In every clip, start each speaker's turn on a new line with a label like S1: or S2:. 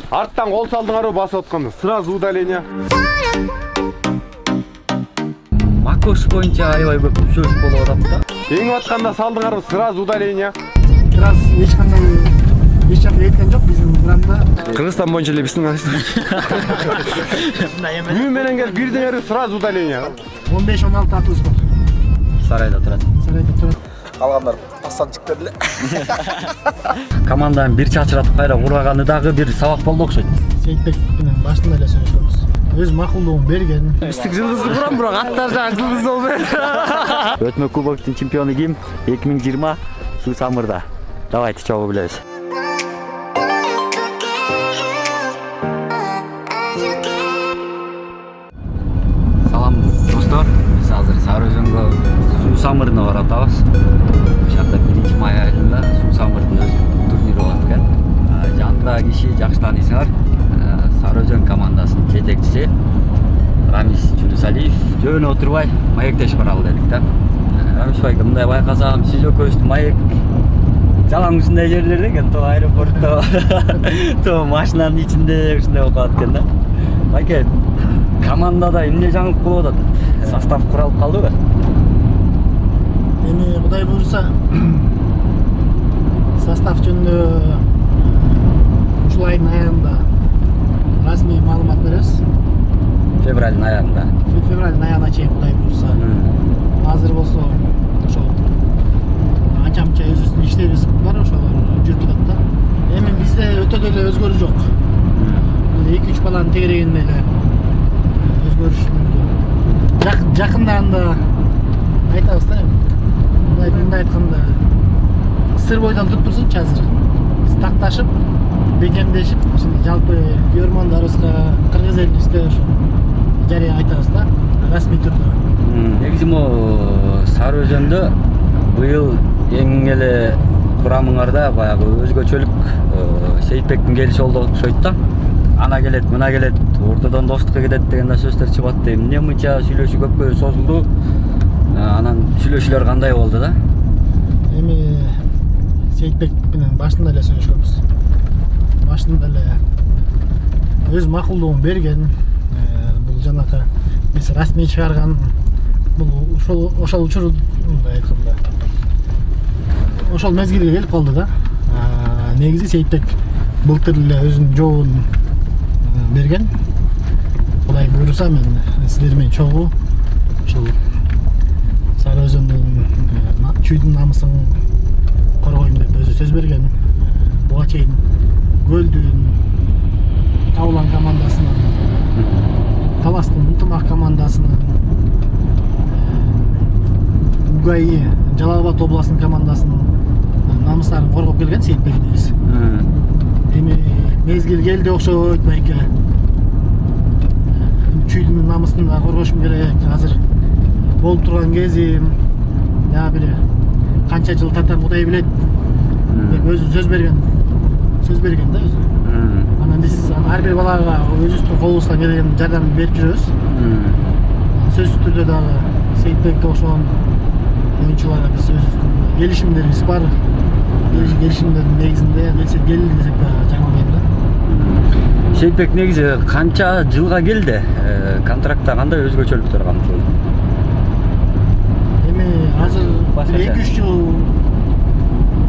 S1: Арттан кол салдыңарбы басып атканда сразу удаление.
S2: Макош боюнча аябай көп сөз болуп атат да.
S1: Эңип атканда салдыңарбы сразу удаление.
S3: Раз эч жак айтқан жок биздин курамда.
S1: Кыргызстан боюнча эле биздин Үй менен келип бирден ары сразу удаление.
S3: 15-16 атыбыз бар.
S2: Сарайда турат.
S4: Калгандар пассанчиктер эле.
S2: Команданы бир чачыратып кайра ураганы дагы бир сабак болду окшойт.
S3: Сейитбек менен башында эле сүйлөшөбүз. Өз макулдугун берген.
S1: Биздик жылдызды курам, бирок аттар жагы жылдыз болбойт.
S2: Өтмө кубоктун чемпиону ким? 2020 Суу Самырда. Давайте чогуу билебиз. Салам достор. Биз азыр Сары Өзөнгө Суу Самырына баратабыз. Ошакта 1 май айында Суу Самырдын өз турнири болот экен. Жанында киши жакшы таанысыңар. Сары Өзөн командасынын жетекчиси Рамис Чүлүсалиев жөн отурбай маектеш баралы дедик да. Рамис байка мындай байкасам сиз экөөбүздүн маек жалаң ушундай жерлерде экен, то аэропортто, то машинанын ичинде ушундай болуп калат экен да. Байке, командада эмне жаңылык болуп атат? Состав куралып калдыбы?
S3: Эми Кудай буйруса состав жөнүндө ушул айдын аягында расмий маалымат беребиз.
S2: Февралдын аягында.
S3: Февралдын аягына чейин Кудай буйруса. Азыр болсо ошол анча-мынча өзүбүздүн иштерибиз бар, ошолор жүрүп жатат да. Эми бизде өтө деле өзгөрүү жок. 2-3 баланын тегерегинде эле өзгөрүш жакында айтабыз да эми. Мындай айтканда сыр бойдон туруп турсунчу азыр. Биз такташып, бекемдешип, жалпы көрөрмандарыбызга, кыргыз элибизге жарыя айтабыз да, расмий түрдө.
S2: Негизи могу Сары Өзөндө быйыл эң эле курамыңарда баягы өзгөчөлүк Сейитбектин келиши болду окшойт да. Ана келет, мына келет, ортодон достукка кетет деген да сөздөр чыгып атты. Эмне мынча сүйлөшүү көпкө созулду? Анан сүйлөшүүлөр кандай болду да?
S3: Эми Сейитбек менен башында эле сүйлөшкөнбүз. Башында эле өз макулдугун берген. Бул жанакы биз расмий чыгарган бул ошол учурда айтканда ошол мезгилге келип калды да. Негизи Сейитбек былтыр эле өзүнүн жообун берген. Кудай буйруса мен сиздер менен чогуу ушул Сары Өзөндүн чүйдүн намысын коргойм деп өзү сөз берген. Буга чейин Көлдүн, Табылан командасынын, Таластын Ынтымак командасынын, УГАИ Жалал Абад областынын командасынын намыстарын коргоп келген Сейитбек негиз. Эми мезгил келди окшойт байке. Чүйдүн намысын да коргошум керек. Азыр болуп турган кезим, дагы бир канча жыл татам Кудай билет деп өзү сөз берген да өзү. Анан биз ар бир балага өзүбүздүн колубуздан келген жардам берип жүрөбүз. Сөзсүз түрдө дагы Сейитбекке окшогон оюнчуларга биз өзүбүздүн келишимдерибиз бар. Келишимдердин негизинде келди десек да жаңылбайм да.
S2: Сейитбек негизи канча жылга келди? Контрактта кандай өзгөчөлүктөр камтылды?
S3: Эми азыр 2-3 жыл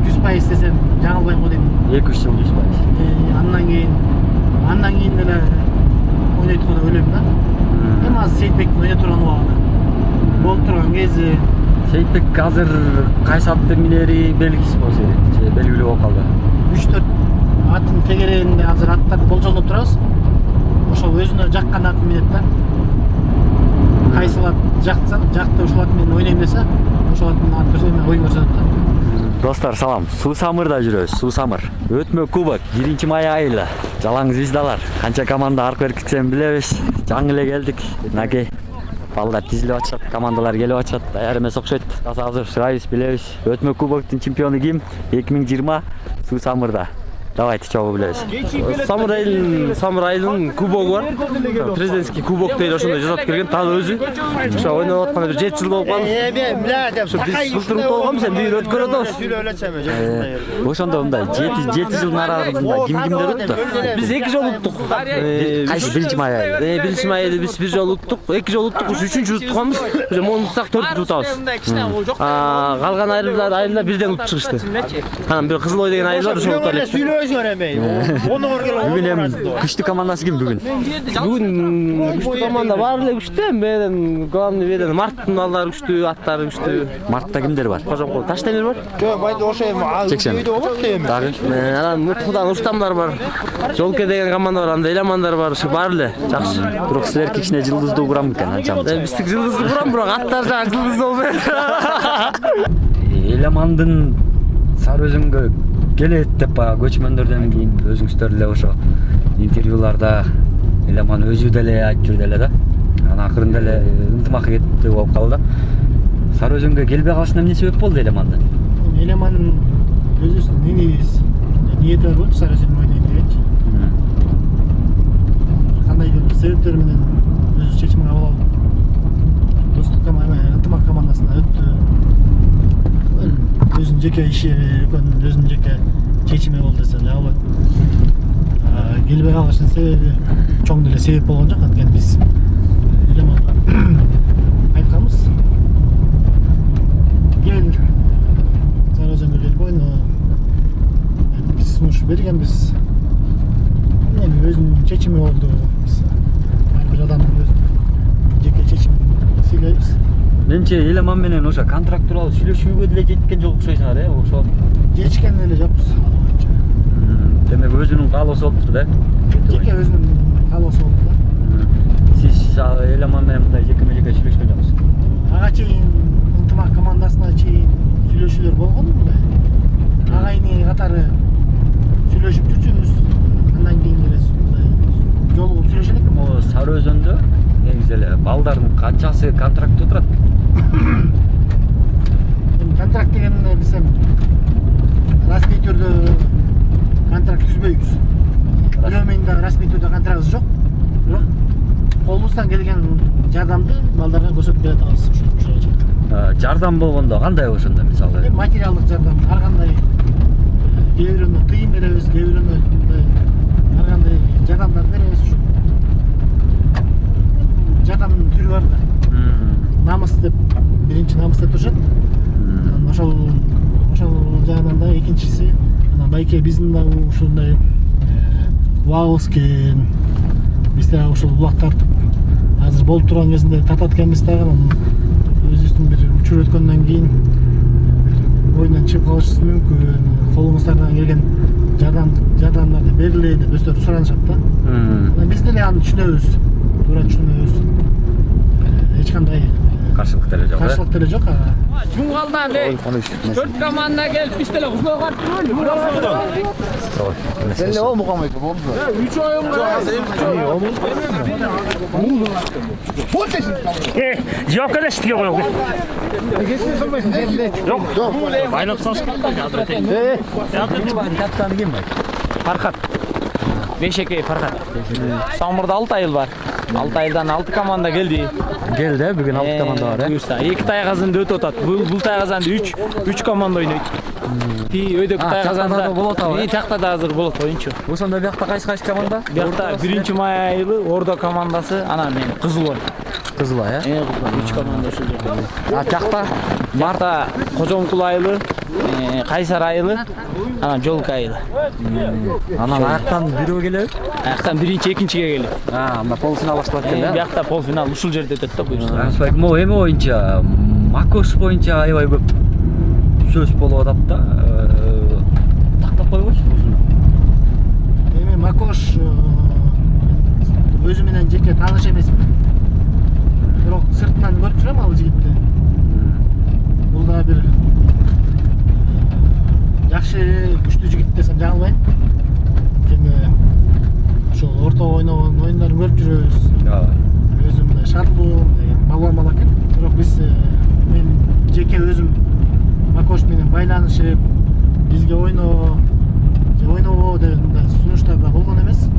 S3: 100% десем жаңылбайм го дейм.
S2: 2-3 жыл 100%.
S3: Андан кийин эле ойнойт го деп ойлойм да. Эми азыр Сейитбектин ойной турган убагы болуп турган кези.
S2: Сейитбек азыр кайсы ат терминери белгисиз болсо керек, же белгилүү болуп калды?
S3: 3-4 аттын тегерегинде азыр аттарды болжолдоп турабыз. Ошол өзүнө жаккан атын минет да. Кайсы ат жакты ушул ат менен ойнойм десе, ошол ат менен ат көрсөтөт, оюн көрсөтөт да.
S2: Достор, салам. Суу Самырда жүрөбүз. Суу Самыр. Өтмө кубок 1 май айында. Жалаң звездалар. Канча команда аркы беркитсем билебиз. Жаңы эле келдик. Наке. Балдар тизилип атышат, командалар келип атышат. Даяр эмес окшойт. Азыр сурайбыз, билебиз. Өтмө кубоктун чемпиону ким? 2020 Суу Самырда. Давайте, чого ви білесіз?
S1: Самурайдын кубогу бар. Президентский кубок дейт, ошондой жасап берген тал өзү. Ошо ойноп атканда бир 7 жыл болуп калды. Ошо биз былтыр болгонбуз, эми бир өткөрүп атабыз.
S2: Ошондо мындай 7 жылдын аралыгында кимдер өттү?
S1: Биз 2 жолу уттук.
S2: Кайсы биринчи май айы?
S1: Биринчи май айында биз 1 жолу уттук, 2 жолу уттук, ушу 3-үncү утканбыз. Уже мону утсак 4 утабыз. Калган айылдар бирден утуп чыгышты. Анан бир Кызыл Ой деген айыл бар, ошо утуп элек.
S2: Бүгүн эми күчтүү командасы ким бүгүн?
S1: Бүгүн күчтүү команда бар эле күчтүү, менен главный берен Марттын балдары күчтүү, аттары күчтүү.
S2: Мартта кимдер бар?
S1: Кожомкул Таштемир бар.
S2: Чексен. Дагы?
S1: Анан Муткудан Рустамдар бар. Жолке деген команда бар, анда Эламандар бар, ушу бар эле. Жакшы.
S2: Бирок силер кичине жылдыздуу курам экен анча.
S1: Биздик жылдыздуу курам, бирок аттар жагы жылдыздуу болбойт.
S2: Эламандын Сары Өзөнгө келет деп баягы көчмөндөрдөн кийин өзүңүздөр эле ошо интервьюларда Эламан өзү деле айтып жүрдү эле да. Анан акырында эле ынтымак кетти болуп калды. Сары Өзөнгө келбей калышына эмне себеп болду Эламандын?
S3: Эламандын өзүнүн ниети бар болчу Сары Өзөнгө ойнойт дегенчи. Кандайдыр бир себептер менен өзү чечим кабыл алып достук ынтымак командасына өттү. Өзүнүн жеке иши экөн, өзүнүн жеке чечими болду десе да болот. Келбей калышынын себеби чоң деле себеп болгон жок, анткени биз Эламанга айтканбыз. Кел Сары Өзөнгө келип ойно. Биз сунуш бергенбиз. Эми өзүнүн чечими болду. Ар бир адамдын өзүнүн жеке чечимин сүйлөйбүз.
S2: Менче Эламан менен ошо контракт тууралуу сүйлөшүүгө деле жеткен жок окшойсуңар, ошо.
S3: Жетишкен эле жокпуз.
S2: Демек өзүнүн каалоосу болуптур да.
S3: Жеке өзүнүн каалоосу болду да.
S2: Сиз Эламан менен мындай жекеме жеке сүйлөшкөн жоксуз.
S3: Ага чейин ынтымак командасына чейин сүйлөшүүлөр болгон мындай. Агайыны катары сүйлөшүп жүрчүбүз. Андан кийин эле мындай жолугуп сүйлөшө элекпиз.
S2: Могу Сары Өзөндө негизи эле балдардын канчасы контрактта турат?
S3: Контракт дегенде биз эми расмий түрдө контракт түзбөйбүз. Бирөөмүн да расмий түрдө контрактыбыз жок. Бирок колубуздан келген жардамды балдарга көрсөтүп беребиз ушунча.
S2: Жардам болгондо кандай ошондо мисалы?
S3: Материалдык жардам, ар кандай кээ бирөөнө тыйын беребиз, кээ бирөөнө ар кандай жардамдар беребиз. Жардамдын түрү бар да. Намыс деп, биринчи намыс деп турушат. Ошол жагынан да экинчиси, анан байке биздин да ушундай убагыбыз келген. Биз да ошол булак тартып, азыр болуп турган кезинде тартат экенбиз дагы, өзүбүздүн бир учур өткөндөн кийин ойундан чыгып калышыбыз мүмкүн. Колубуздардан келген жардамдарды бериле деп өздөрү суранышат да. Биз деле аны түшүнөбүз, туура түшүнөбүз. Эч кандай
S2: каршылык деле жок.
S3: Каршылык деле жок.
S1: Чуңгалдан 4 команда келип биз деле кузмой картып
S4: Sen ne oldu Muhammed? Oldu.
S1: 3 oyunга.
S5: Cevapka da şitke koyalım. Yok. Aynı kısa
S2: Капитаны ким бар?
S6: Farhat. Beşekey Farhat. Samurda 6 ayıl var. 6 ayıldan 6 komanda geldi.
S2: Келди, бүгүн 6 команда бар, э?
S6: Buyursa 2 tayğazında öt otat. Bu tayğazında 3 komanda oynuyor. Öydök tayğazında
S2: тактада болот абы, э?
S6: Taktada hazır болот oyuncu.
S2: Ошондо биякта кайсы команда?
S6: Биякта 1 may ayılı Orda komandası ana men Kızıloy.
S2: Кызылай, э?
S6: 3 komanda şu жерде.
S2: Жакта
S6: Марта Кожомкул айылы, Кайсар айылы, ana Жолка айылы.
S2: анан аяктан бирөө келеби?
S6: Аяктан биринчи, экинчиге келип.
S2: Анда полуфинал башталат экен да.
S6: Биякта полуфинал ушул жерде өтөт да буюрса.
S2: Ансыбайк могу эми боюнча, Макош боюнча аябай көп сөз болуп атат да. Тактап койгойчу ушуну.
S3: Эми Макош өзү менен жеке тааныш эмесмин. Бирок сыртынан көрүп турам ал жигитти. Бул да бир жакшы, күчтүү жигит десем жаңылбайм. Анткени ошол орто ойногон оюндарын көрүп жүрөбүз. Өзүм мындай шарттуу, балбал экен. Бирок биз мен жеке өзүм Макош менен байланышып, бизге ойноо же ойнобоо деген мындай сунуштар да болгон эмес.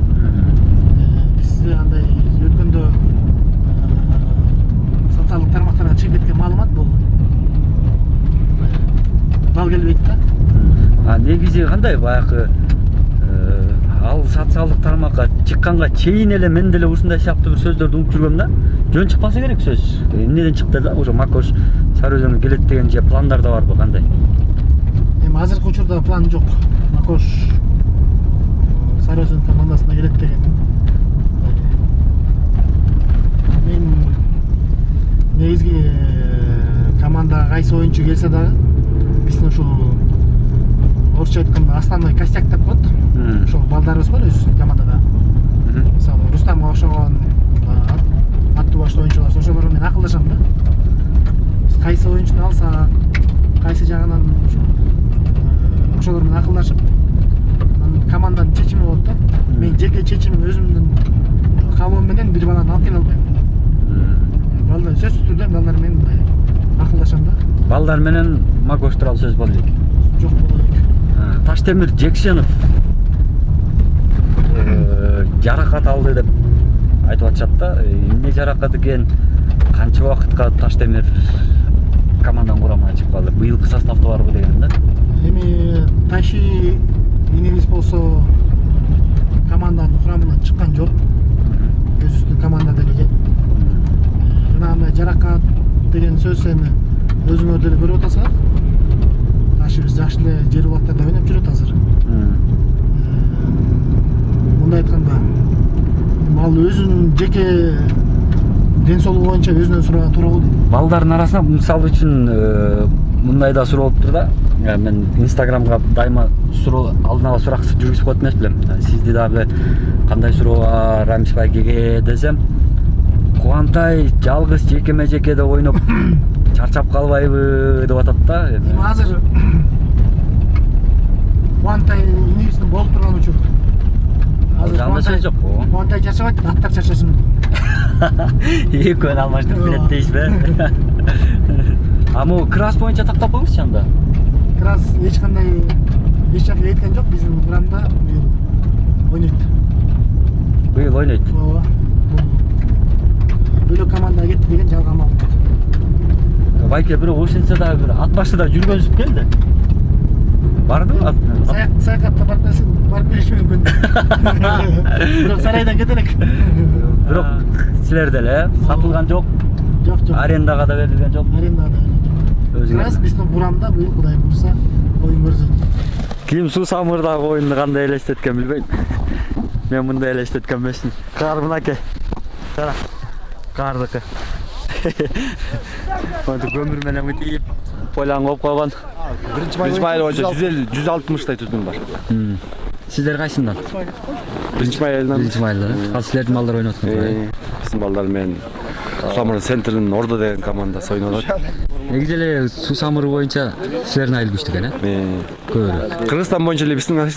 S3: Биз андай өткөндө социалдык тармактарга чыгып кеткен маалымат бул. Дал келбейт да.
S2: Негизи кандай баягы ал социалдык тармакка чыкканга чейин эле мен деле ушундай сыяктуу бир сөздөрдү угуп жүргөм да. Жөн чыкпаса керек сөз. Эмнеден чыкты да? Уже Макош Сары Өзөнгө келет деген же пландар да барбы кандай?
S3: Эми азыркы учурда план жок. Макош Сары Өзөн командасына келет деген. Мен негизги командага кайсы оюнчу келсе дагы биздин ушул орусча айтканда основной костяк деп коет. Ошол балдарыбыз бар өзүбүздүн командада. Мисалы Рустамга окшогон аттуу баштуу оюнчулар, ошолор менен акылдашам да. Биз кайсы оюнчуну алсак, кайсы жагынан ошолор менен акылдашып, команданын чечими болот да. Мен жеке чечимим өзүмдүн каалоом менен бир баланы алып келе албайм. Балдар сөзсүз түрдө балдар менен мындай акылдашам да.
S2: Балдар менен Макош тууралуу сөз болду.
S3: Жок болот.
S2: Таштемир Жексенов жаракат алды деп айтып атышат да. Эмне жаракат экен? Канча убакытка Таштемир команданын курамына чыгып калды? Быйылкы составда барбы деген да.
S3: Эми Таши инебиз болсо команданын курамынан чыккан жок. Өзүбүздүн командада эле. Жанагындай жаракат деген сөз эми өзүңөр деле көрүп атасыңар. Ташибиз жакшы эле жер убактарда ойноп жүрөт азыр. Мындай айтканда, ал өзүнүн жеке ден соолугу боюнча өзүнөн сураган туура болду.
S2: Балдардын арасында мисалы үчүн мындай да суроо болуптур да. Мен Инстаграмга дайыма суроо алдын ала сурак жүргүзүп коет эмес билем. Сизди дагы кандай суроо бар, Рамиш байкеге десем, Кубантай жалгыз жекеме жекеде ойноп чарчап калбайбы деп атат да.
S3: Эми азыр Кубантай инебиздин болуп турган учур.
S2: Жанда сөз жок го.
S3: Кубантай чарчабайт, аттар чарчасын.
S2: Экөөнү алмаштырып билет дейсизби? Могу крас боюнча тактап коюңузчу анда.
S3: Крас эч жака кеткен жок, биздин курамда быйыл ойнойт.
S2: Быйыл ойнойт.
S3: Ооба. Бөлөк командага кетти деген жалган маалымат.
S2: Байке бирок ошентсе дагы бир ат башыда жүргөнүзүп келди. Бардымы?
S3: Саякатта барып келиши мүмкүн. Бирок сарайдан кете элек.
S2: Бирок силер деле сатылган жок.
S3: Жок.
S2: Арендага да берилген жок.
S3: Арендага да. Крас биздин курамда быйыл Кудай буйруса оюн көрсөтөт.
S2: Ким Суу Самырдагы оюнду кандай элестеткен билбейм. Мен мындай элестеткен эмесмин. Кар мынакей. Кара. Кардыкы. Монтип көмүр менен мытип, полян коюп койгон.
S1: Биринчи май боюнча 160 түтүн бар.
S2: Сиздер кайсындан?
S1: Биринчи майдан.
S2: Биринчи майдан. Ал силердин балдар ойноп аткан.
S1: Биздин балдар менен Самыр центринин Ордо деген командасы ойнодот.
S2: Негизи эле Суу Самыр боюнча силердин айыл күчтүү экен, э? Көбүрөөк.
S1: Кыргызстан боюнча эле биздин айыл.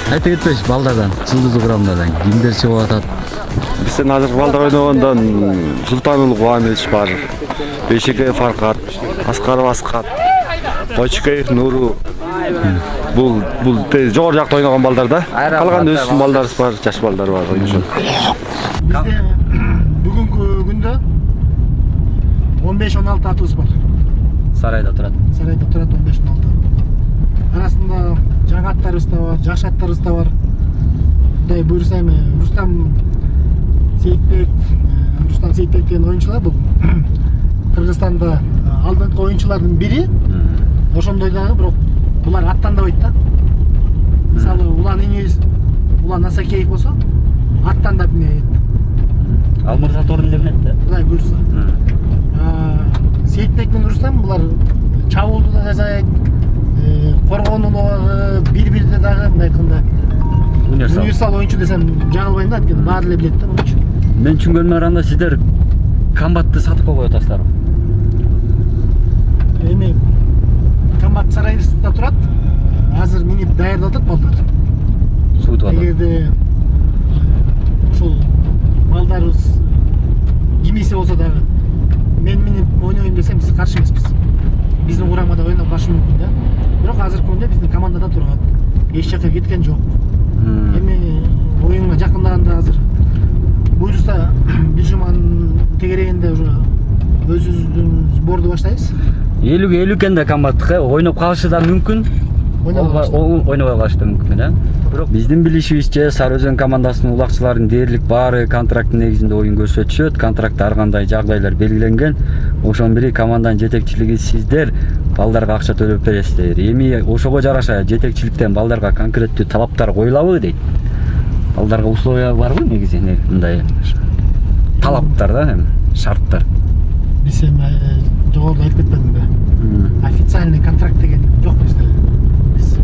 S2: Айта кетпеш балдардан, жылдызы курамдардан кимдер чыгып атат?
S1: Бизден азыр балдар ойногондон Султануулу Кубанычбек бар, Бейшекеев Фаркат, Аскаров Аскат, Койчукеев Нуру. Бул жогору жакта ойногон балдар да. Калган өз балдарыбыз бар, жаш балдар бар ойношот.
S3: Бизде бүгүнкү күндө 15-16 атыбыз бар.
S2: Сарайда турат.
S3: Сарайда турат 15-16. Арасында жаңы аттарыбыз да бар, жаш аттарыбыз да бар. Кудай буйруса эми Рустам Сейитбек, Рустам Сейитбек деген ойынчулар бул Кыргызстанда алдыңкы oyunчулардын бири. Ошондой дагы, бирок булар аттанбайт да. Мисалы Улан Иңиз, Улан Асакеев болсо аттандап эмнейт.
S2: Ал мырза торунда эмнет да?
S3: Кудай буйрса. Сейитбек менен Рустам булар чабуулду да жасайт, коргонуу дагы, бири-бирде дагы мындай айтканда универсал oyuncu десем жаңылбайм да, анткени баары эле билет да муну.
S2: Мен түшүнгөнүм аранда сиздер комбатты сатып койгой атасыздар.
S3: Эми комбат Сарайбызда турат. Азыр минип даярдап атат балдар.
S2: Суутуп атат.
S3: Эгерде ушул балдарыбыз кимисе болсо дагы мен минип ойнойм десем биз каршы эмеспиз. Биздин курамада ойноп калышы мүмкүн да. Бирок азыркы күндө биздин командада турат. Эч жака кеткен жок. Эми оюнга жакындаганда азыр буйруса Бижиман тегерегинде уже өзүбүздүн сборду баштайбыз.
S2: 50 экен да комбаттыкы ойноп калышы да мүмкүн. Ойнобой калышы да мүмкүн, э? Бирок биздин билишибизче Сары Өзөн командасынын улакчыларынын дээрлик баары контракттын негизинде oyun көрсөтүшөт. Контрактта ар кандай жагдайлар белгиленген. Ошонун бири команданын жетекчилиги сиздер балдарга акча төлөп бересиздер. Эми ошого жараша жетекчиликтен балдарга конкреттүү талаптар коюлабы дейт. Балдарга условия барбы негизи мындай талаптар да, шарттар?
S3: Биз эми жогоруда айтып кетпедимби? Официальный контракт деген жок бизде. Биз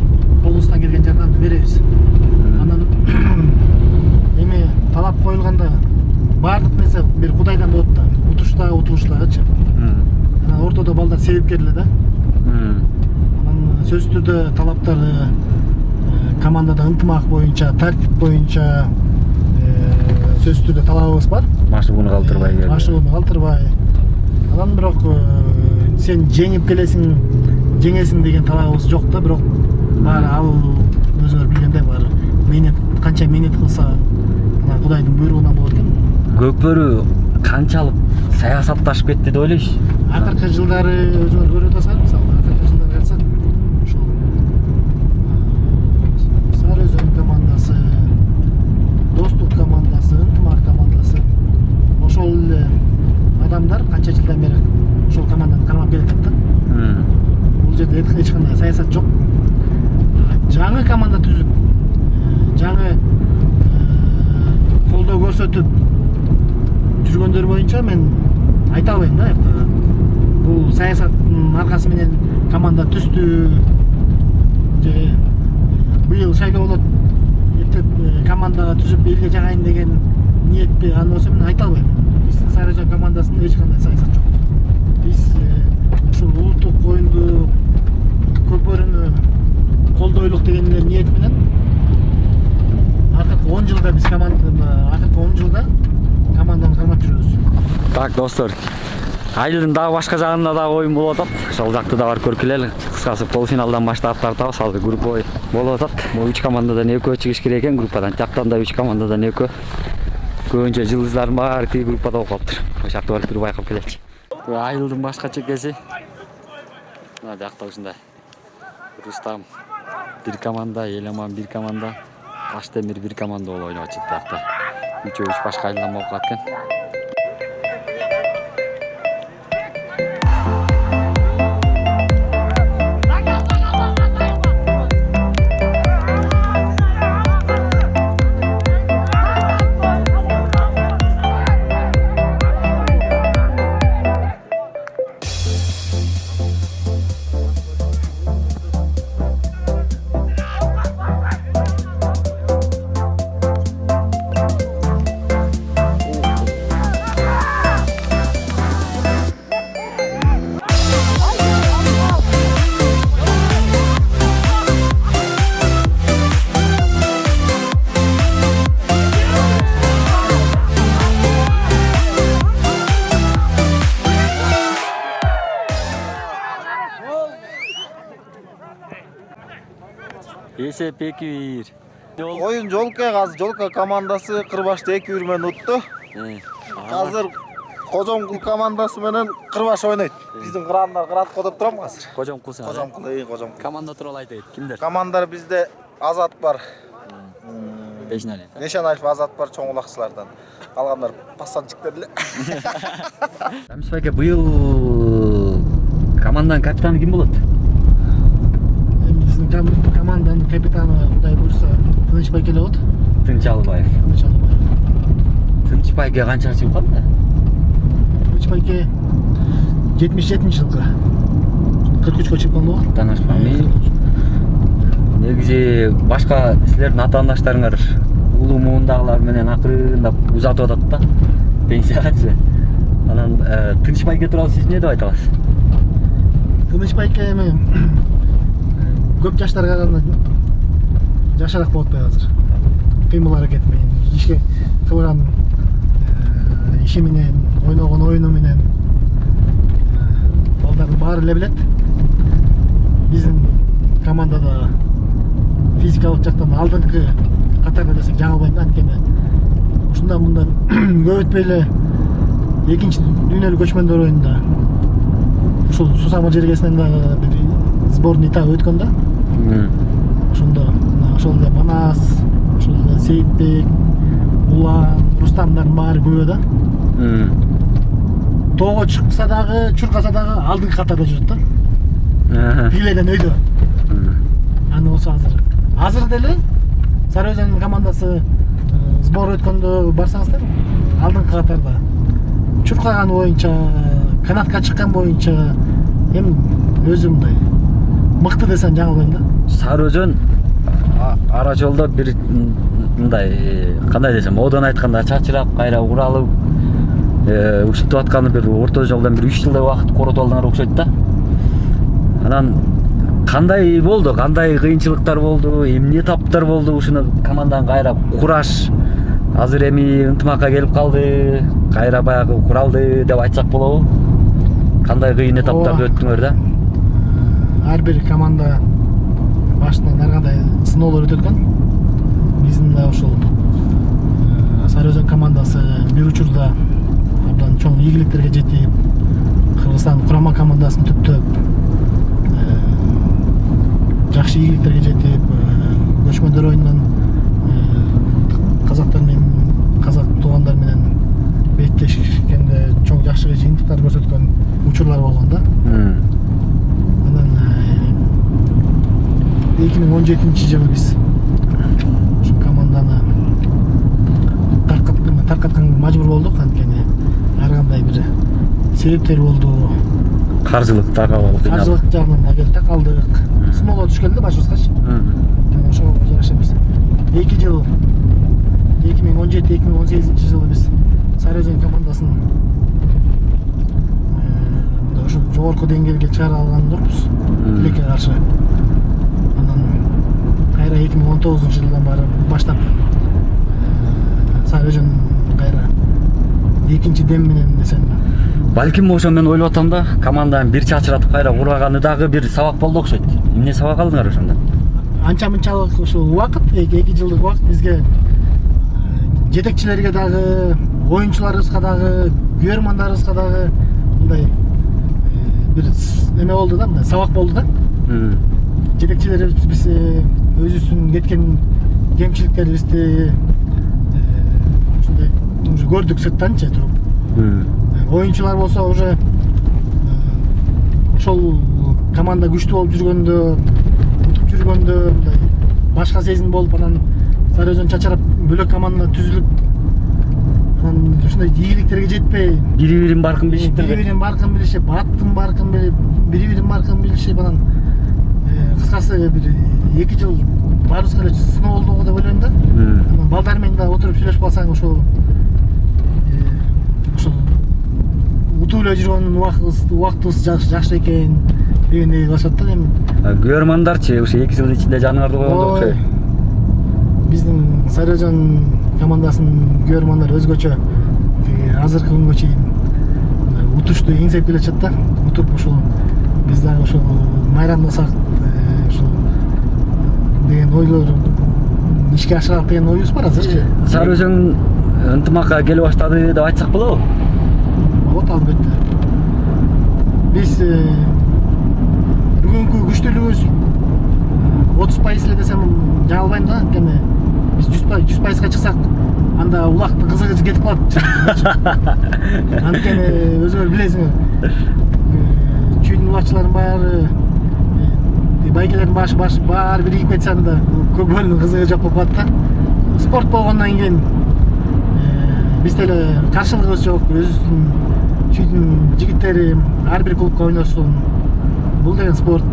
S3: облустан келген жардамды беребиз. Анан эми талап коюлганда баардык нерсе бир Кудайдан болот да. Утушта, утулуштагычы. Анан ортодо балдар себепкер эле да. Анан сөзсүз түрдө талаптары командада ынтымак боюнча, тартип боюнча сөзсүз түрдө талабыбыз бар.
S2: Машыгууну калтырбай келди.
S3: Машыгууну калтырбай. Анан бирок сен жеңип келесиң, жеңесиң деген талабыбыз жок да, бирок баары ал өзүңөр билгендей баары менет, канча менет кылса, ана Кудайдын буйругунан болот экен.
S2: Көпөрү канчалык саясатташып кетти деп ойлойсуз?
S3: Акыркы жылдары өзүңөр көрүп атасыздар, мисалы акыркы жылдары карасак, ушул Сары Өзөн командасы, Достук командасы, Ынтымак командасы, ошол эле адамдар канча жылдан бери ошол команданы кармап келатат да. Бул жерде эч кандай саясат жок. Жаңы команда түзүп, жаңы колдоо көрсөтүп жүргөндөр боюнча мен айта албайм да. Бул саясаттын аркасы менен команда түздү же быйыл шайлоо болот, эптеп командага түзүп элге жагайын деген ниетпи, аны болсо мен айта албайм. Биздин Сары Өзөн командасында эч кандай саясат жок. Биз ушул улуттук оюнду көпөрүнү колдойлук деген эле ниет менен акыркы 10 жылда биз команданы кармап жүрөбүз.
S2: Так, достор. Айылдын дагы башка жагында дагы оюн болуп атат. Ошол жакты да барып көркүлелик. Кыскасы полуфиналдан баштап тартабыз. Азыр групповой болуп атат. Бул 3 командадан 2 чыгыш керек экен группадан. Жактан да 3 командадан 2. Көбүнчө жылдыздардын баары тиги группада болуп калыптыр. Ошол жакты барып туруп байкап келечи. Айылдын башка чекеси. Мына жакта ушундай. Рустам бир команда, Еламан бир команда, Таштемир бир команда болуп ойноп атышат жакта. 3 башка айылдан болуп калат экен. Есеп 2-1.
S4: Oyun Jolka komandası Kırbaş'ta 2-1 menен uttu. Hazır Kocomkul komandası menен Kırbaş oynaydı. Bizdin kıranlar kırat kodop turam hazır.
S2: Kocomkul sen.
S4: Kocomkul.
S2: Komanda туралы айтайык. Kimler?
S4: Komandar bizde Azat var.
S2: Бешналин.
S4: Бешаналиев Азат бар чоң улакчылардан. Калгандар пассанчиктер эле.
S2: Рамис байке, быйыл команданын капитаны ким болот?
S3: Биздин команданын капитаны Кудай буйрса Тынычбай келе болот.
S2: Тынчалбаев. Тынчбайге канча чыгып калды?
S3: Тынычбайге 77-жылкы 43-кө чыгып калды го.
S2: Танышмам. Негизи башка силердин атаандаштарыңар улуу муундагылар менен акырындап узатып атат да. Пенсияга. Анан Тынычбайге тууралуу сиз эмне деп айта аласыз?
S3: Тынычбайге эми көп жаштарга караганда жашыраак болуп атпайбы азыр. Кыймыл аракети менен, ишке кылган иши менен, ойногон оюну менен балдардын баары эле билет. Биздин командада физикалык жактан алдыңкы катарда десек жаңылбайм да, анткени ушундан мындан көп өтпөй эле экинчи дүйнөлүк көчмөндөр оюнунда ушул Сусамыр жергесинен дагы бир сборный этап өткөн да. Ошондо ошол эле Манас, ошол эле Сейитбек, Улан, Рустамдардын баары күбө да. Тоого чыкса дагы, чуркаса дагы алдыңкы катарда жүрөт да. Биледен өйдө. Аны болсо азыр деле Сары Өзөн командасы сбор өткөндө барсаңыздар, алдыңкы катарда чуркаган боюнча, канатка чыккан боюнча эми өзү мындай мыкты десем жаңылбайм да.
S2: Сары Өзөн ара жолдо бир мындай кандай десем, одон айтканда чачырап, кайра уралып, ушинтип атканы бир орто жолдон бир 3 жылдай убакыт коротуп алдыңар окшойт да. Анан кандай болду? Кандай кыйынчылыктар болду? Эмне таптар болду? Ушуну команданы кайра кураш азыр эми ынтымакка келип калды, кайра баягы куралды деп айтсак болобу? Кандай кыйын этаптарды өттүңөр да?
S3: Ар бир команда башынан ар кандай сыноолор өтөткөн. Биздин да ошол Сары Өзөн командасы бир учурда абдан чоң ийгиликтерге жетип, Кыргызстан курама командасын түптөп, жакшы ийгиликтерге жетип, көчмөндөр оюнунан казактар менен, казак туугандар менен беттешкенде чоң жакшы жыйынтыктар көрсөткөн учурлар болгон да. Анан 2017-жылы биз ушу команданы таркатканга мажбур болдук, анткени ар кандай бир себептер болду.
S2: Каржылык такалдык.
S3: Каржылык жагынан да такалдык. Сыноолор түшкөн да башыбызгачы. Ошого жараша биз 2 жыл 2017-2018 жылы биз Сары Өзөн командасын ошо жогорку деңгээлге чыгара алган жокпуз. Тилекке каршы. Анан кайра 2019-жылдан баштап Сары Өзөн кайра экинчи дем менен десем.
S2: Балким ошо мен ойлоп атам да, команданы бир чачыратып кайра курганы дагы бир сабак болду окшойт. Эмне сабак алдыңар ошондон?
S3: Анча мынчалык ушул убакыт, 2 жылдык убакыт бизге жетекчилерге дагы, оюнчуларыбызга дагы, көрөрмандарыбызга дагы мындай бир эме болду да, мындай сабак болду да. Жетекчилерибиз биз өзүбүздүн кеткен кемчиликтерибизди ушундай уже көрдүк сырттанчы туруп. Оюнчулар болсо уже ошол команда күчтүү болуп жүргөндө, утуп жүргөндө мындай башка сезим болуп, анан Сары Өзөн чачырап бөлөк команда түзүлүп, анан ушундай ийгиликтерге жетпей,
S2: Бири-бирин баркын билишип,
S3: бири-бирин баркын билишип, аттын баркын билип, бири-бирин баркын билишип, анан кыскасы бир 2 жыл баарыбызга эле сыноо болду деп ойлойм да. Анан балдар менен да отуруп сүйлөшүп калсаң ошол утуп эле жүргөн убактыбыз жакшы экен дегендей кылышат да эми.
S2: Көрөрмандарчы ушу 2 жылдын ичинде жаныңарды койгондо окшойт.
S3: Биздин Сары Өзөн командасынын көрөрмандары өзгөчө азыркы күнгө чейин утушту эңсеп келечет да. Утуп ушул биз дагы ушул майрамдасак ушул деген ойлор ишке ашыралык деген оюбуз бар азырчы.
S2: Сары Өзөн ынтымакка келе баштады деп айтсак болобу?
S3: Вот албетте. Биз бүгүнкү күчтүүлүгүбүз 30% эле десем жаңылбайм да, анткени Биз 100% чыксак, анда улактын кызыгы кетип калат. Анткени өзүңөр билесиңер. Чүйдүн улакчыларын баары, байкелердин баары биригип кетсе анда көкбөлдүн кызыгы жок болуп калат да. Спорт болгондон кийин биз деле каршылыгыбыз жок. Өзүбүздүн чүйдүн жигиттери ар бир клубка ойношсун. Бул деген спорт.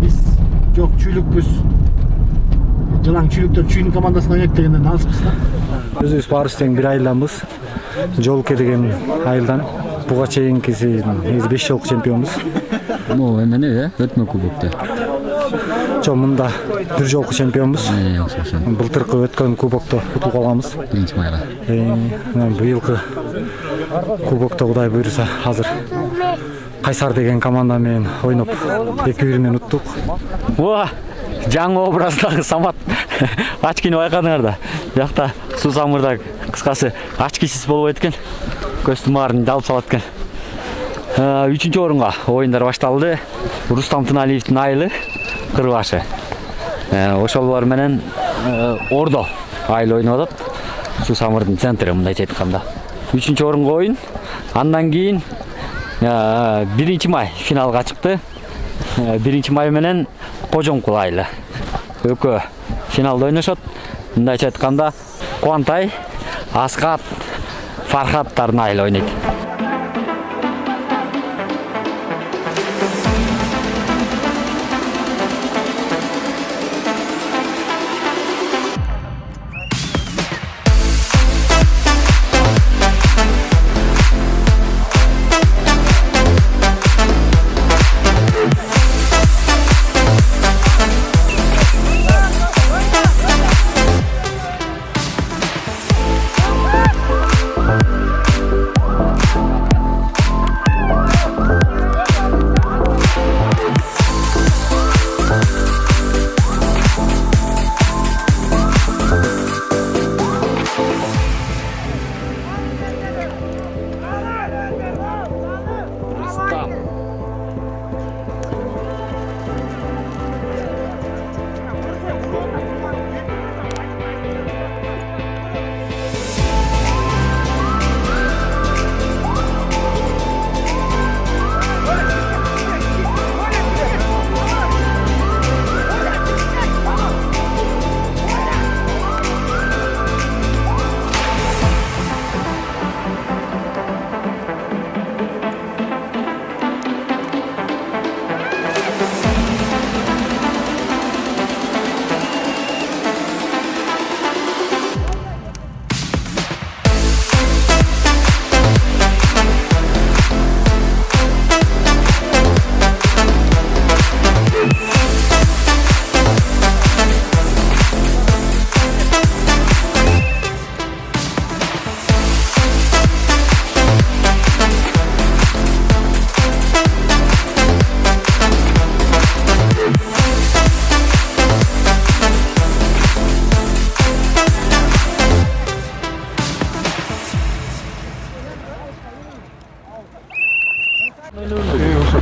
S3: Биз жок чүйлүкпүз. Жылаң чүйлүктөр чүйдүн командасына ойнойт дегенден алыспыз да.
S7: Өзүбүз баарыбыз тең бир айылданбыз. Жолке деген айылдан. Буга чейинкиси 5 жолку чемпионбуз.
S2: Могу эмне өтмө кубокто.
S7: Жок, мында бир жолку чемпионбуз. Былтыркы өткөн кубокто утулуп калганбыз.
S2: 1-майга.
S7: Быйылкы кубокто Кудай буйруса азыр Кайсар деген команда менен ойноп 2-1 менен уттук.
S6: О, жаңы образдагы Самат очкини байкадыңар да. Жакта Суу Самырда кыскасы очкисиз болбойт экен. Көстүм баарын жалып салат экен. 3-чү орунга оюндар башталды. Рустам Тыналиевдин айылы Кырбашы. Ошолор менен Ордо айыл ойноп атат. Суу Самырдын центри мындайча айтканда. 3-чү орунга оюн. Андан кийин 1-май финалга чыкты. 1-май менен Кожомкул айылы экөө финалда ойношот. Мындайча айтканда Кубантай, Аскат, Фархаттардын айылы ойнойт.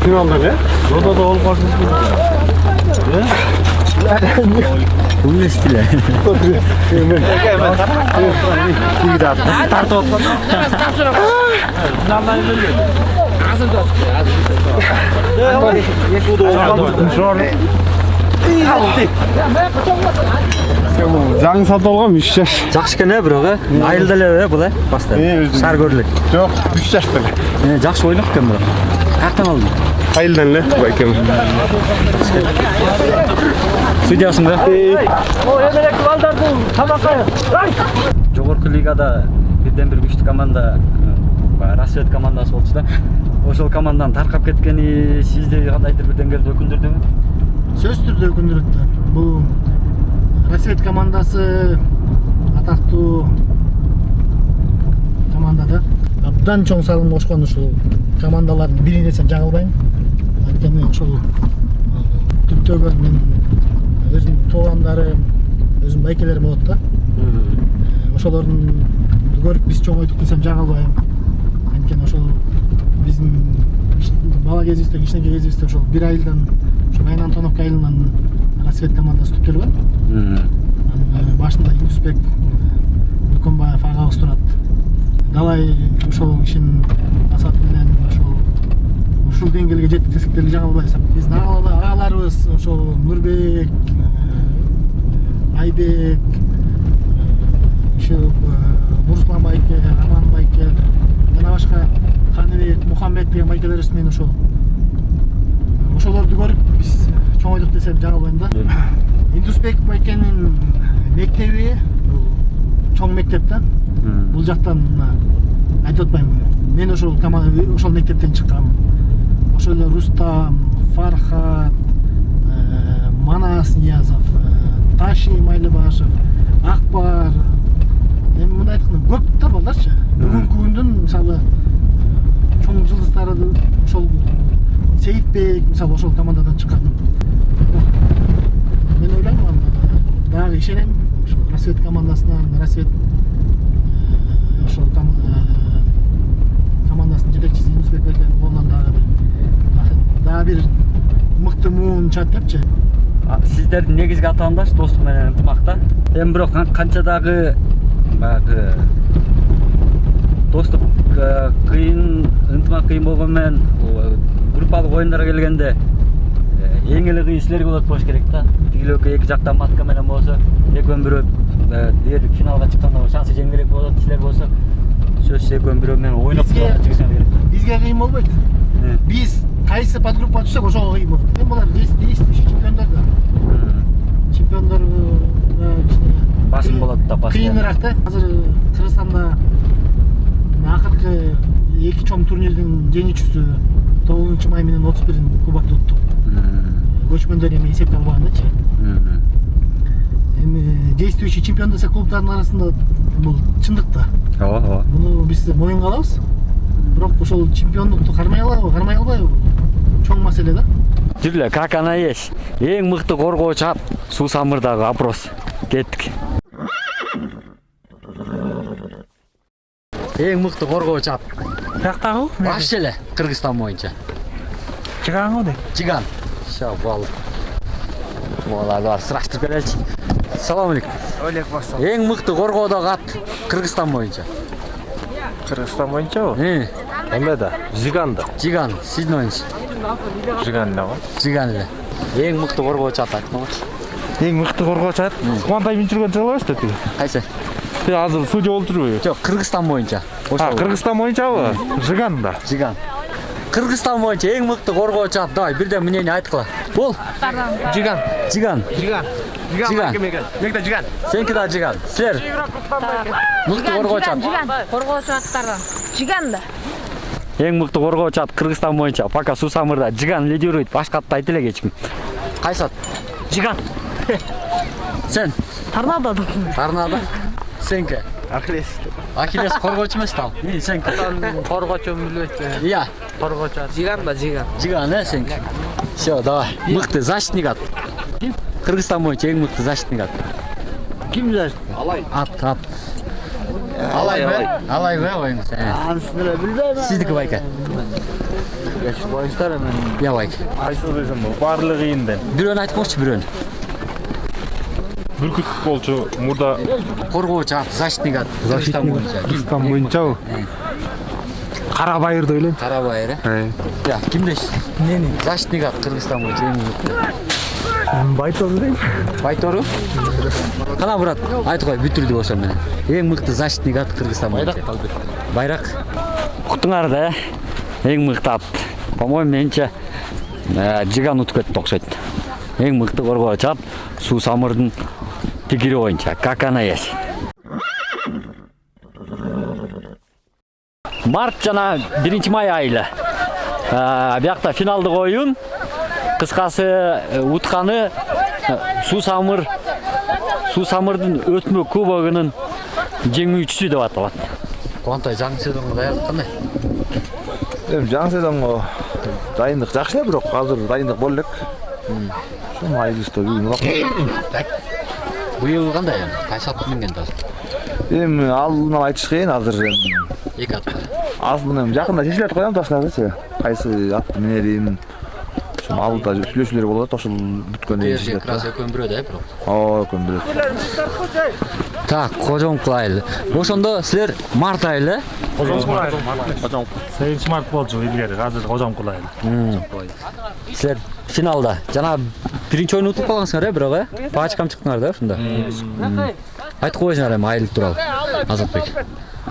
S1: Finalda ne? Orada da olup kalsın.
S2: Uylestiler.
S1: Tartı otlan. Заң сатып алгам 3 жаш.
S2: Жакшы экен бирок айылда эле бул баста. Шаар көрүлөт.
S1: Жок, 3 жашта эле.
S2: Жакшы ойнок экен бирок. Каяктан алдың?
S1: Айылдан эле байкем.
S2: Судьясың да?
S5: О, эмелек балдардын тамакка.
S2: Жогорку лигада бирден бир күчтүү команда Рассвет командасы болчу да. Ошол командадан таркап кеткени сизди кандайдыр бир деңгээлде өкүндүрдүбү?
S3: Сөз түрдө өкүндүрөт да. Бул Рассвет командасы атактуу команда да. Абдан чоң салым кошкон ушул командалардын бири десем жаңылбайм. Анткени ошол түптөгөн мен өзүмдүн туугандарым, өзүмдүн байкелерим болот да. Ошолордун көрүп биз чоңойдук десем жаңылбайм. Анткени ошол биздин бала кезибизде, кичинекей кезибизде ошол бир айылдан, ошол Майын Антоновка айылынан рассвет командасы туп келген. Башында Индусбек Нүкөнбаев агабыз турат. Далай ошол кишинин асаты менен ушул деңгээлге жетти десек деле жаңылбайбыз. Биздин агаларыбыз ошол Нурбек, Айбек, Нурсулан байке, Аман байке, жана башка Каныбек, Мухаммед деген байкелерибиз менен ошолорду көрүп биз чоңойдук десем жаңылбайм да. Индусбек байкенин мектеби чоң мектеп да. Бул жактан айтып атпайм. Мен ошол мектептен чыккам. Ошол эле Рустам, Фархат, Манас Ниязов, Таши Майлыбашев, Акбар. Эми мындай айтканда көп да балдарчы. Бүгүнкү күндүн мисалы чоң жылдыздары ошол Сейитбек мисалы ошол командадан чыккан. Мен ойлойм, дагы ишенем ошол рассвет командасынан, рассвет ошол командасынын жетекчиси Индусбек байкенин колунан дагы бир мыкты муун чат депчи.
S6: Сиздердин негизги атаандаш достук менен ынтымакта. Эми бирок канча дагы баягы достук кыйын, ынтымак кыйын болгон менен группалык оюндарга келгенде эң эле кыйын силерге болот болуш керек да. Тигилөккө эки жактан матка менен болсо, экөөнүн бирөө дээрлик финалга чыкканда шансы жеңилирээк болот. Силер болсо сөзсүз экөөнүн бирөө менен ойноп чыгышыңар керек.
S3: Бизге кыйын болбойт. Биз кайсы подгруппа түшсөк ошого кыйын болот. Эми булар действующий чемпиондор да. Чемпиондор
S6: басым болот да, басым.
S3: Кыйыныраак да. Азыр Кыргызстанда акыркы эки чоң турнирдин жеңүүчүсү 9 май менен 31 кубокду утту. Көчмөндөр эми эсепте албагандачы. Эми действующий чемпион десек клубдардын арасында бул чындык да.
S6: Ооба.
S3: Муну биз моюнга алабыз. Бирок ошол чемпиондукту кармай албайбы? Чоң маселе да.
S6: Жүрлө, как она есть. Эң мыкты коргоочу ат Суу Самырдагы вопрос. Кеттик. Эң мыкты коргоочу ат.
S3: Жактагы?
S6: Вообще эле Кыргызстан боюнча.
S3: Жиганго дейт.
S6: Жиган. Всё, бол. Болар бар, сыраштырып келеличи. Салам алейкум.
S8: Алейкум ассалам.
S6: Эң мыкты коргоодогу ат Кыргызстан боюнча.
S8: Кыргызстан боюнчабы? Эме да? Жиган да.
S6: Жиган, сиздин оюңуз.
S8: Жиган да.
S6: Жиган эле. Эң мыкты коргоочу ат айтмакчы.
S8: Эң мыкты коргоочу ат? Кубандай минчи жүргөн чыгабыз да тиги.
S6: Кайсы?
S8: Тиги азыр судья болуп жүрбөйбү?
S6: Жок, Кыргызстан боюнча.
S8: Кыргызстан боюнчабы? Жиган да.
S6: Жиган. Кыргызстан боюнча эң мыкты коргоочу ат. Давай, бирден мнение айткыла. Бул?
S8: Жиган.
S6: Жиган.
S8: Жиган.
S6: Жиган.
S8: Мекте Жиган.
S6: Сеники да Жиган. Силер? Мыкты коргоочу ат.
S9: Коргоочу аттардан. Жиган да.
S6: Эң мыкты коргоочу ат Кыргызстан боюнча пока Суу Самырда Жиган лидирует. Башка атты айта элек эч ким. Кайсы ат?
S3: Жиган.
S6: Сен?
S9: Торнадо.
S6: Торнадо. Сенки?
S8: Ахиллес.
S6: Ахиллес коргоочу эмес да. Сенки?
S8: Коргоочун билбейт.
S6: Иә.
S8: Коргоочу ат. Жиган да, Жиган.
S6: Жиган, сенки? Всё, давай. Мыкты защитник ат. Кыргызстан боюнча эң мыкты защитник ат.
S3: Ким защитник?
S6: Ат. Алайбы оюңуз.
S3: Анысын эле билбейм.
S6: Сиздики байке?
S3: Боюңуздар эми.
S6: Иә байке.
S8: Кайсы десем бул? Баардыгы кийинден.
S6: Бирөөнү айтмакчы, бирөөнү.
S8: Бүркүт футболчу мурда
S6: Коргоочу ат, защитник ат. Кыргызстан боюнча.
S8: Кыргызстан боюнчабы? Кара байыр деп ойлойм.
S6: Кара байыр, Я, кимдеш?
S3: Мени.
S6: Защитник ат Кыргызстан боюнча эң мыкты.
S3: Байтору дейм.
S6: Байтору? Кана брат, айт кой, бүтүрдү ошо менен. Эң мыкты защитник ат Кыргызстан боюнча. Байрак. Уктуңар да, эң мыкты ат. По-моему, менче Жиган утуп кетти окшойт. Эң мыкты коргоочу ат Суу Самырдын пикири боюнча. Как она есть. Март жана 1 май айылы. Биякта финалдык оюн. Кыскасы утканы Суу Самырдын өтмө кубогунун жеңүүчүсү деп аталат. Куантай, жаңы сезонго даярдык кандай?
S1: Эми жаңы сезонго дайындык жакшы эле, бирок азыр дайындык боло элек. Ошо майыбызда бүгүн убакыт.
S6: Быйыл кандай? Кайсы атты минген азыр?
S1: Эми алдын айтыш кыйын азыр.
S6: Эки ат бар.
S1: Азыр эми жакында чечилет коем таштагычы. Кайсы атты минерим. ошол алдыда сүйлөшүүлөр болот, ошол бүткөндөн кийин.
S2: Красиво көмбүрөдө, бирок.
S1: Оо, көмбүрөт.
S2: Так, кожомкул айыл. Ошондо силер март айылы?
S7: Сегизинчи март болчу илгери, азыр Кожомкул айыл.
S2: Силер финалда жана биринчи ойун утуп калгансыңар, бирок пачкам чыктыңар да ошондо. Айтып койсуңар эми айыл тууралуу. Азатбек.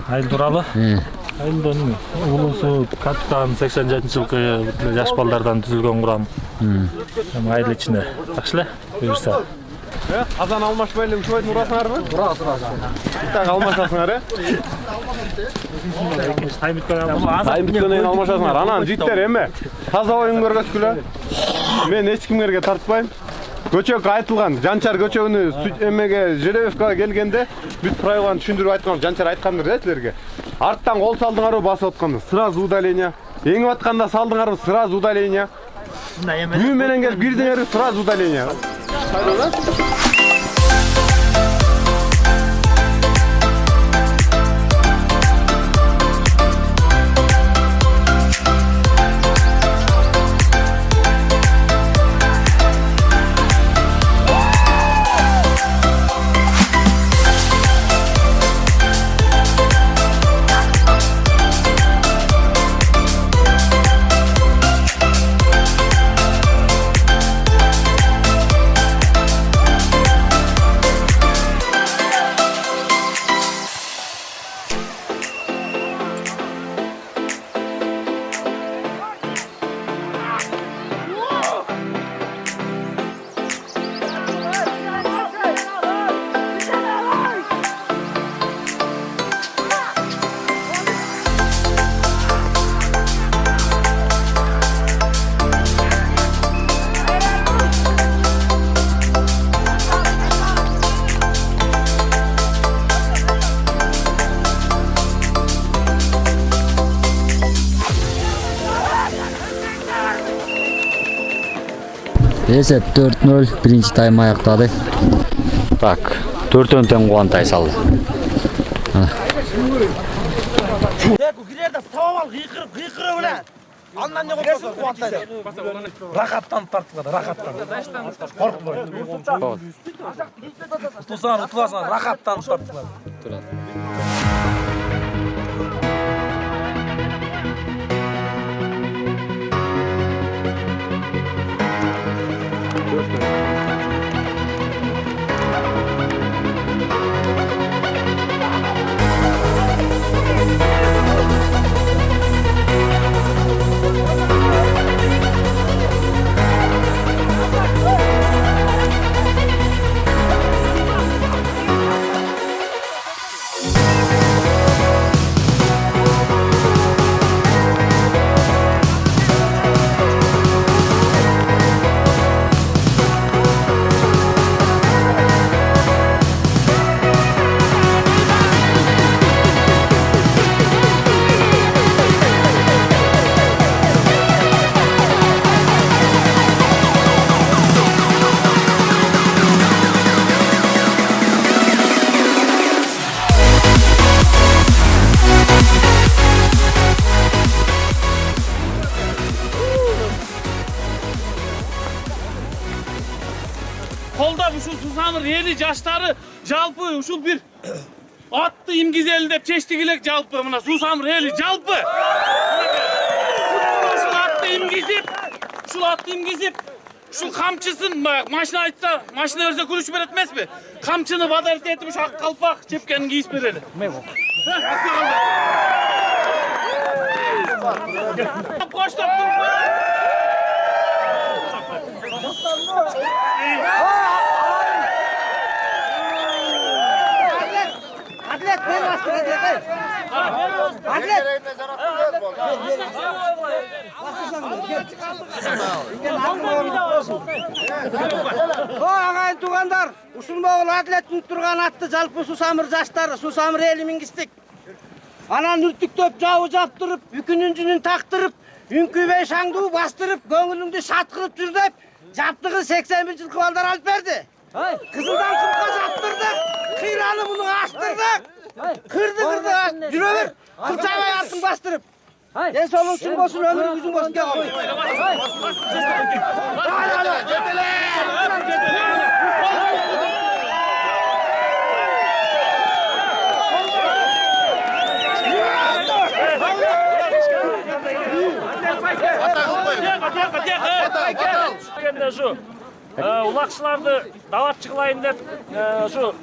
S7: Айыл тууралуу? Айылдын улусу капитан 87-жылкы жаш балдардан түзүлгөн курам. Айыл ичинде. Жакшы эле, буюрса.
S1: Азан алмашпай эле ушуйдун урасыңарбы? Так алмашасыңар, Тайм бүткөндөн алмашасыңар. Анан життер эме таза оюн көргөзгүлө. Мен эч кимге тартпайм. Көчөк айтылган, Жанчар көчөгүнү эмеге Жеребевкага келгенде бүт правиланы түшүндүрүп айткан, Жанчар айткандыр да силерге. Арттан кол салдыңарбы, басып атканда сразу удаление. Эңип атканда салдыңарбы, сразу удаление. Үй менен келип бирдеңер сразу удаление.
S2: Эсеп 4-0, биринчи тайм аяктады.
S6: Так, 4-төн тең Кубантай салды.
S5: Кирерде сабап ал, кыйкырып эле. Андан не кылсың Кубантайды? Рахаттан тартылады, рахаттан. Коркпой. Утусаң, утуласаң, рахаттан тартылады.
S10: Kolda uşul Susamır eli жаштары жалпы ушул бир атты имгизели деп чечтигилек жалпы мына Susamır eli жалпы. Ушул атты имгизип, ушул камчысын машина айтса, машина берсе күрүш берет эмеспи? Камчыны бадарт этип ушу ак калпак чепкенин кийип берели. Коштоп
S5: Atlet, ben bastım atlet. Ағайын туғандар, ушунбогул атлеттин турган атты жалпы Susamır жаштары, Susamır эли мингиздик. Анан үртүктөп жабы жаптырып, үкүнүн жүнүн тактырып, үңкүбөй шаңдуу бастырып, көңүлүңдү шат кылып жүр деп, жаптыгы 81-жылкы балдар алып берди. Кызылдан кыркка жаптырдык, кыйраны муну ачтырдык. Кырды, жүрө бер, кырчабай атын бастырып. Den soluğun bolsun, ömrüngüzün bolsun. Gel koy.
S7: Endi şu ulakçılardı davatçı kılayın dep şu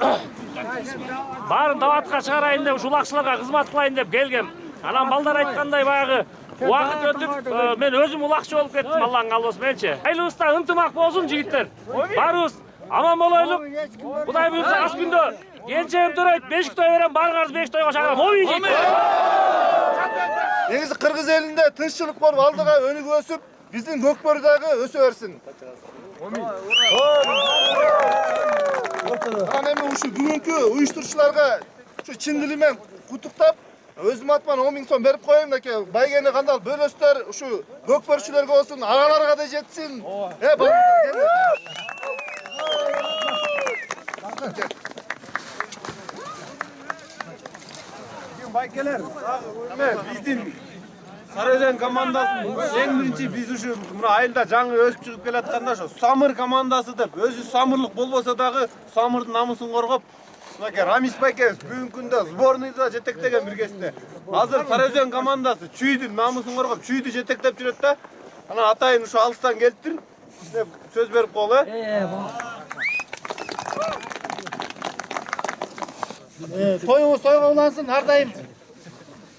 S7: bарын даватқа чыгарайын деп ушу улакчыларга кызмат кылайын деп келгем. Анан балдар айткандай баягы убакыт өтүп мен өзүм улакчы болуп кеттим Алланын калыбысы мененчи. Айлыбызда ынтымак болсун жигиттер. Баарыбыз аман болойлук. Кудай буйрса аз күндө келчегим төрөйт, бешик той берем, баарыңарды бешик тойго чакырам. Омин.
S4: Негизи Кыргыз элинде тынччылык болуп алдыга өнүгүп өсүп, биздин көкбөрү дагы өсө берсин. Анан эми ушу бүгүнкү уюштуруучуларга ушу чын дили менен куттуктап, өзүм атыман 10 000 сом берип коеюн аке. Байгени кандал бөлөстөр, ушу көкбөрүчүлөргө болсун, агаларга да жетсин.
S11: Байкелер, биздин Сарыөзен командасын эң биринчи биз ушу мына айылда жаңы өсүп чыгып келатканда ошо Самыр командасы деп өзү самырлык болбосо дагы Самырдын намысын коргоп, мынакей Рамис байкебиз бүгүнкү күндө сборныйда жетектеген биргесинде. Азыр Сарыөзен командасы чүйдүн намысын коргоп, чүйдү жетектеп жүрөт да. Анан атайын ушу алыстан келиптир деп сөз берип коелу.
S3: Тойуңуз тойго улансын, ар дайым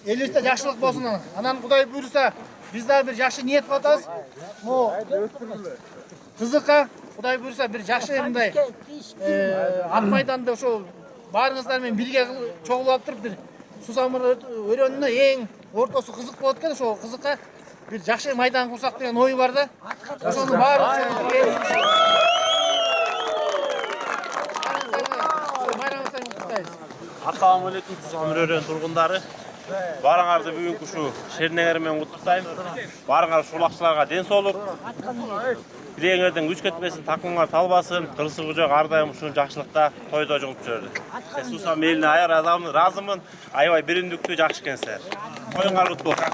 S3: элибизде жакшылык болсун. Анан Кудай буйруса, биз дагы бир жакшы ниет кылып атабыз. Кызыкка Кудай буйруса бир жакшы мындай ат майданда ошол баарыңыздар менен бирге чогулуп алып туруп бир суу самыр өрөөнүнө эң ортосу кызык болот экен. Ошол кызыкка бир жакшы майдан курсак деген ой бар да. Ошону баары
S11: Assalamu alaikum Samыр өрөөн тургундары. Барыңарды бүгүнкү ушу шернеңер менен куттуктайм. Барыңар шулакчыларга ден соолук. Билеңерден күч кетпесин, такымыңар талбасын. Кырсыгы жок ар дайым ушул жакшылыкта тойдо жугуп жүрдү. Суу самыр элине аяр ыраазымын. Аябай биримдиктүү жакшы экенсиздер. Тоюңар куттуу болсун.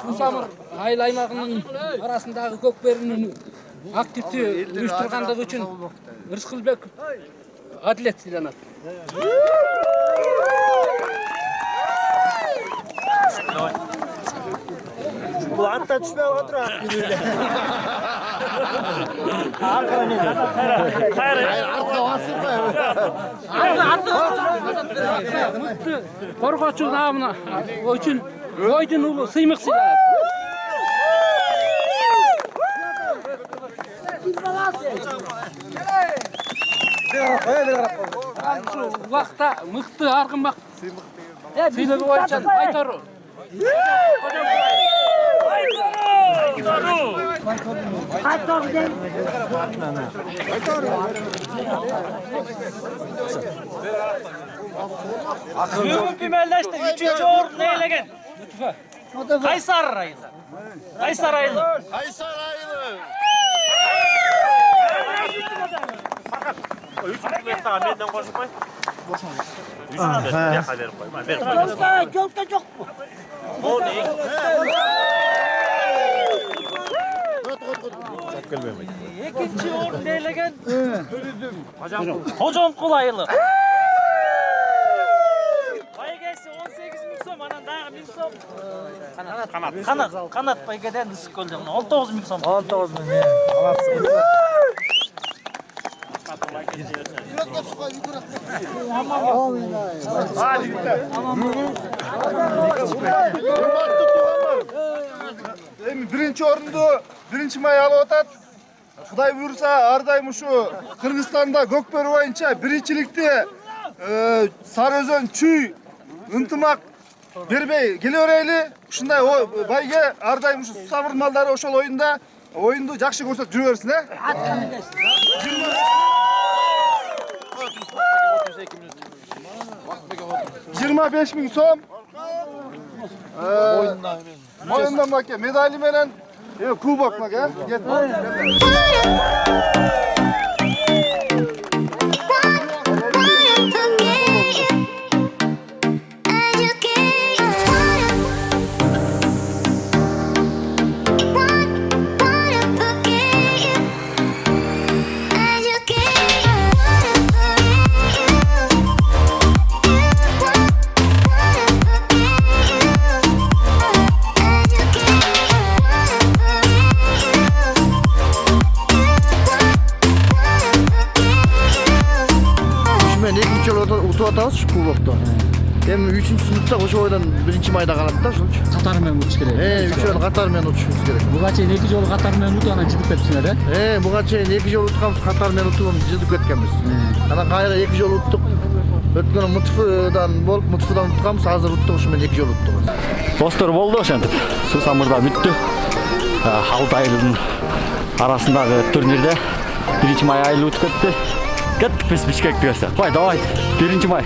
S5: Суу самыр айыл аймагынын арасындагы көкбөрүнүн активдүү уюштургандыгы үчүн Рыскылбек Адилет сыйланат.
S11: Бул атта түшпөй отура.
S5: Коргоочу намына үчүн ойдун улу сыймык сыйланат. Убакта мыкты аргымак сыйлыгы боюнча Байтору.
S10: Бүгүнкү мелдеште 3-чү орунду ээлеген Кайсар айылы. Кайсар айылы.
S11: Менден кошулбай. Жолка жокпу?
S10: Экинчи орунду ээлеген Кожомкул айылы. Байгеси 18 000 сом, анан дагы 1000 сом. Канат байгеден ысык көлдөн 19 000 сом. 19 000.
S4: Эми биринчи орунду биринчи май алып атат. Кудай буйруса ар дайым ушу Кыргызстанда көкбөрү боюнча биринчиликти Сарыөзөн чүй ынтымак бербей келе берели. Ушундай байге ар дайым ушу самыр малдары ошол оюнду жакшы көрсөтүп жүрө берсин, 25 000 сом. Моюндан баке медали менен кубок мага.
S3: кубокто. Эми 3-сүн утсак ошо бойдон 1-майда калат да ушулчу.
S6: Катары менен утуш керек.
S3: Үчөөнү катары менен утушубуз керек.
S6: Буга чейин 2 жолу катары менен утуп анан жытып кетипсиңер,
S3: Буга чейин 2 жолу утканбыз, катары менен утуп жытып кеткенбиз. Анан кайра 2 жолу уттук. Өткөн Мутфудан болуп, Мутфудан утканбыз, азыр уттук, ушу менен 2 жолу уттук.
S6: Достор болду ошентип. Суу самырда бүттү. 6 айылдын арасындагы турнирде 1 май айылы өтүп кетти. Кеттик биз Бишкекке. Кой, давай. 1 май.